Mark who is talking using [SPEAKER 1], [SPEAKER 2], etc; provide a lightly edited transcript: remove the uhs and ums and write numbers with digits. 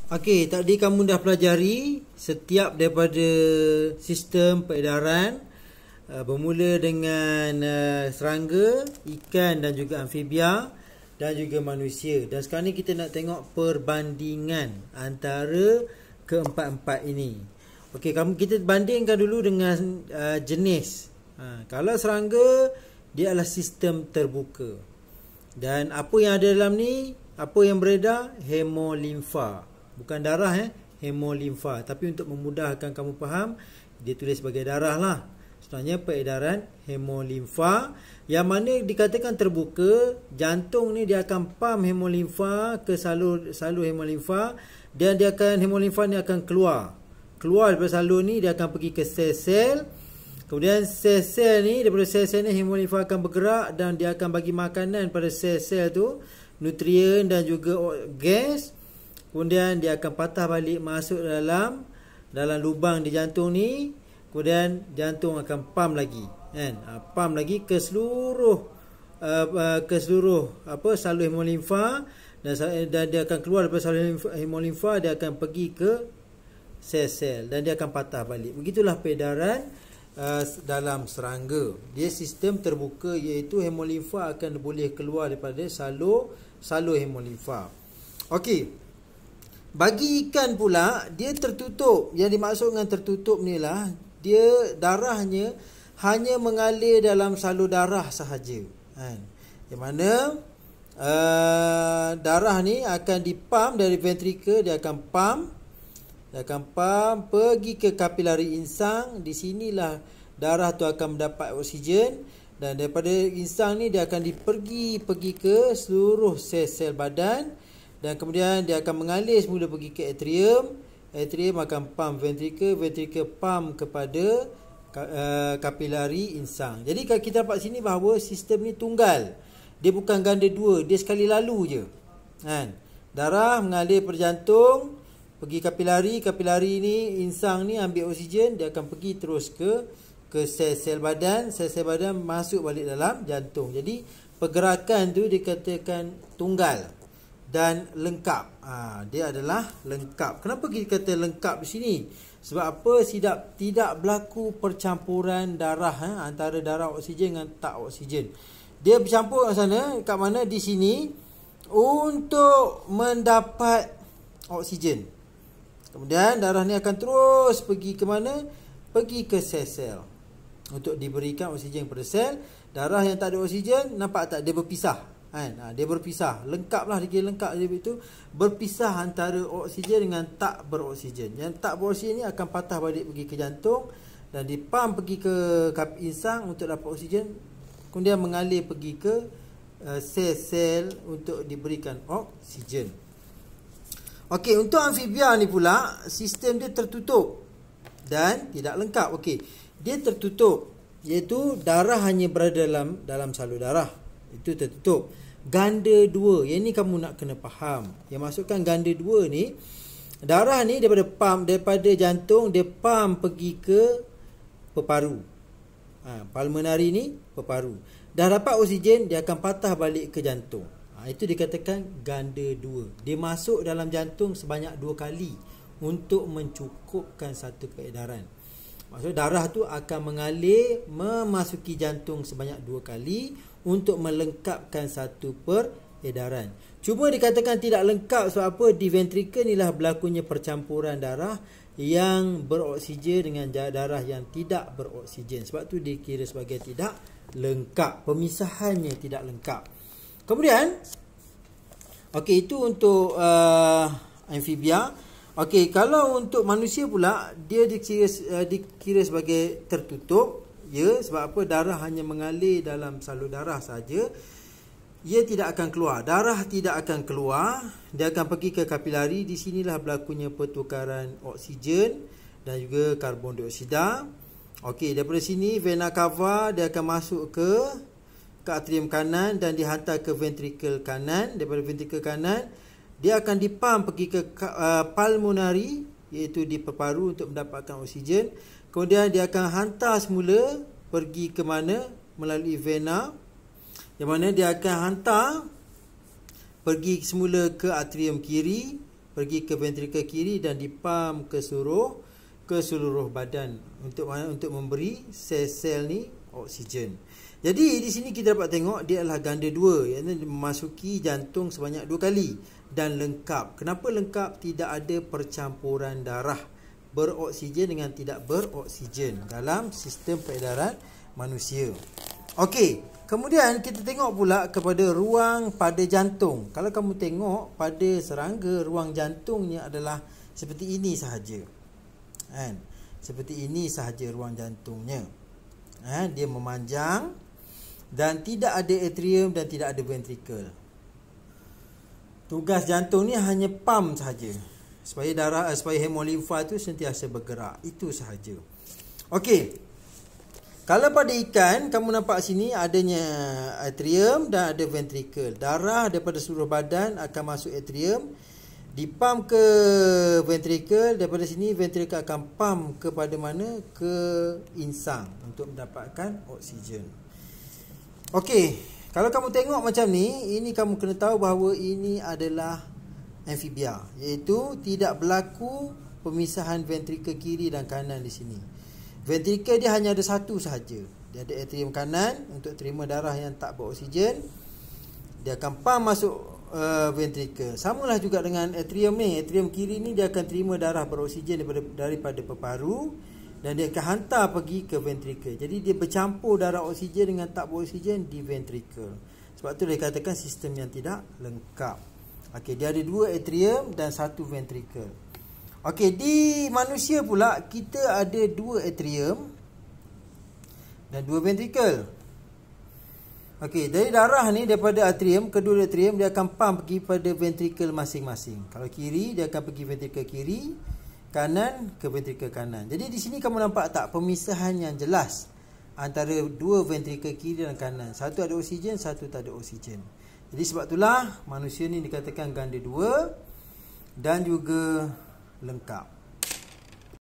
[SPEAKER 1] Okey, tadi kamu dah pelajari setiap daripada sistem peredaran bermula dengan serangga, ikan dan juga amfibia dan juga manusia. Dan sekarang ni kita nak tengok perbandingan antara keempat-empat ini. Okey, kita bandingkan dulu dengan jenis. Kalau serangga, dia adalah sistem terbuka. Dan apa yang ada dalam ni, apa yang beredar? Hemolimfa. Bukan darah, hemolimfa. Tapi untuk memudahkan kamu faham, dia tulis sebagai darah lah. Sebenarnya peredaran hemolimfa, yang mana dikatakan terbuka. Jantung ni dia akan pump hemolimfa ke salur hemolimfa, dan hemolimfa ni akan keluar daripada salur ni. Dia akan pergi ke sel-sel. Kemudian sel-sel ni, daripada sel-sel ni hemolimfa akan bergerak dan dia akan bagi makanan pada sel-sel tu, nutrien dan juga gas. Kemudian dia akan patah balik masuk dalam lubang di jantung ni. Kemudian jantung akan pump lagi, pump lagi ke seluruh salur hemolimfa, dan dia akan keluar daripada salur hemolimfa. Dia akan pergi ke sel-sel dan dia akan patah balik. Begitulah peredaran dalam serangga. Dia sistem terbuka, iaitu hemolimfa akan boleh keluar daripada salur hemolimfa. Okey. Bagi ikan pula, dia tertutup. Yang dimaksud dengan tertutup ni lah, dia darahnya hanya mengalir dalam salur darah sahaja. Yang mana darah ni akan dipump dari ventricle. Dia akan pump pergi ke kapilari insang. Di sinilah darah tu akan mendapat oksigen, dan daripada insang ni dia akan pergi ke seluruh sel-sel badan. Dan kemudian dia akan mengalir semula pergi ke atrium. Atrium akan pump ventricle pump kepada kapilari insang. Jadi kalau kita dapat sini bahawa sistem ni tunggal. Dia bukan ganda dua, dia sekali lalu je. Darah mengalir per jantung, pergi kapilari ni, insang ni ambil oksigen, dia akan pergi terus ke sel-sel badan. Sel-sel badan masuk balik dalam jantung. Jadi pergerakan tu dikatakan tunggal dan lengkap. Dia adalah lengkap. Kenapa kita kata lengkap di sini? Sebab apa? Tidak berlaku percampuran darah antara darah oksigen dengan tak oksigen. Dia bercampur kat sana, kat mana? Di sini, untuk mendapat oksigen. Kemudian darah ni akan terus pergi ke mana? Pergi ke sel-sel untuk diberikan oksigen kepada sel. Darah yang tak ada oksigen, nampak tak? Dia berpisah. Dia berpisah. Lengkaplah, dia lengkap. Dia itu berpisah antara oksigen dengan tak beroksigen. Yang tak beroksigen ni akan patah balik pergi ke jantung dan dipump pergi ke insang untuk dapat oksigen. Kemudian mengalir pergi ke sel-sel untuk diberikan oksigen. Okey, untuk amfibia ni pula, sistem dia tertutup dan tidak lengkap. Okey, dia tertutup, iaitu darah hanya berada dalam salur darah. Itu tertutup. Ganda dua, yang ni kamu nak kena faham. Yang maksudkan ganda dua ni, darah ni daripada jantung, dia pump pergi ke peparu. Pulmonary ni peparu. Dah dapat oksigen, dia akan patah balik ke jantung. Itu dikatakan ganda dua. Dia masuk dalam jantung sebanyak 2 kali untuk mencukupkan satu peredaran. Maksud darah tu akan mengalir memasuki jantung sebanyak 2 kali untuk melengkapkan satu peredaran. Cuma dikatakan tidak lengkap sebab apa? Di ventricle ni lah berlakunya percampuran darah yang beroksigen dengan darah yang tidak beroksigen. Sebab tu dikira sebagai tidak lengkap. Pemisahannya tidak lengkap. Kemudian, okey, itu untuk amfibia. Okey, kalau untuk manusia pula, dia dikira sebagai tertutup. Ya, sebab apa? Darah hanya mengalir dalam salur darah saja. Ia tidak akan keluar. Darah tidak akan keluar. Dia akan pergi ke kapilari. Di sinilah berlakunya pertukaran oksigen dan juga karbon dioksida. Okey, daripada sini vena cava dia akan masuk ke atrium kanan dan dihantar ke ventricle kanan. Daripada ventricle kanan, dia akan dipump pergi ke pulmonary, iaitu di peparu, untuk mendapatkan oksigen. Kemudian dia akan hantar semula pergi ke mana? Melalui vena, yang mana dia akan hantar pergi semula ke atrium kiri, pergi ke ventrikel kiri dan dipam ke seluruh badan untuk memberi sel-sel ni oksigen. Jadi di sini kita dapat tengok dia adalah ganda 2, iaitu memasuki jantung sebanyak 2 kali dan lengkap. Kenapa lengkap? Tidak ada percampuran darah beroksigen dengan tidak beroksigen dalam sistem peredaran manusia. Okey, kemudian kita tengok pula kepada ruang pada jantung. Kalau kamu tengok pada serangga, ruang jantungnya adalah seperti ini sahaja. Kan? Seperti ini sahaja ruang jantungnya. Dia memanjang dan tidak ada atrium dan tidak ada ventrikel. Tugas jantung ni hanya pam sahaja, supaya hemolimfa tu sentiasa bergerak. Itu sahaja. Okey. Kalau pada ikan, kamu nampak sini adanya atrium dan ada ventrikel. Darah daripada seluruh badan akan masuk atrium, dipam ke ventrikel. Daripada sini ventrikel akan pam kepada mana? Ke insang untuk mendapatkan oksigen. Okey, kalau kamu tengok macam ni, ini kamu kena tahu bahawa ini adalah amfibia, iaitu tidak berlaku pemisahan ventrikel kiri dan kanan di sini. Ventrikel dia hanya ada satu sahaja. Dia ada atrium kanan untuk terima darah yang tak beroksigen. Dia akan pam masuk ventrikel. Samalah juga dengan atrium ni. Atrium kiri ni dia akan terima darah beroksigen daripada peparu dan dia akan hantar pergi ke ventrikel. Jadi dia bercampur darah oksigen dengan tak beroksigen di ventrikel. Sebab tu dia katakan sistem yang tidak lengkap. Okey, dia ada 2 atrium dan 1 ventrikel. Okey, di manusia pula kita ada 2 atrium dan 2 ventrikel. Okey, dari darah ni daripada atrium, kedua atrium dia akan pam pergi pada ventrikel masing-masing. Kalau kiri dia akan pergi ventrikel kiri, kanan ke ventrikel kanan. Jadi di sini kamu nampak tak pemisahan yang jelas antara 2 ventrikel kiri dan kanan. Satu ada oksigen, satu tak ada oksigen. Jadi sebab itulah manusia ni dikatakan ganda 2 dan juga lengkap.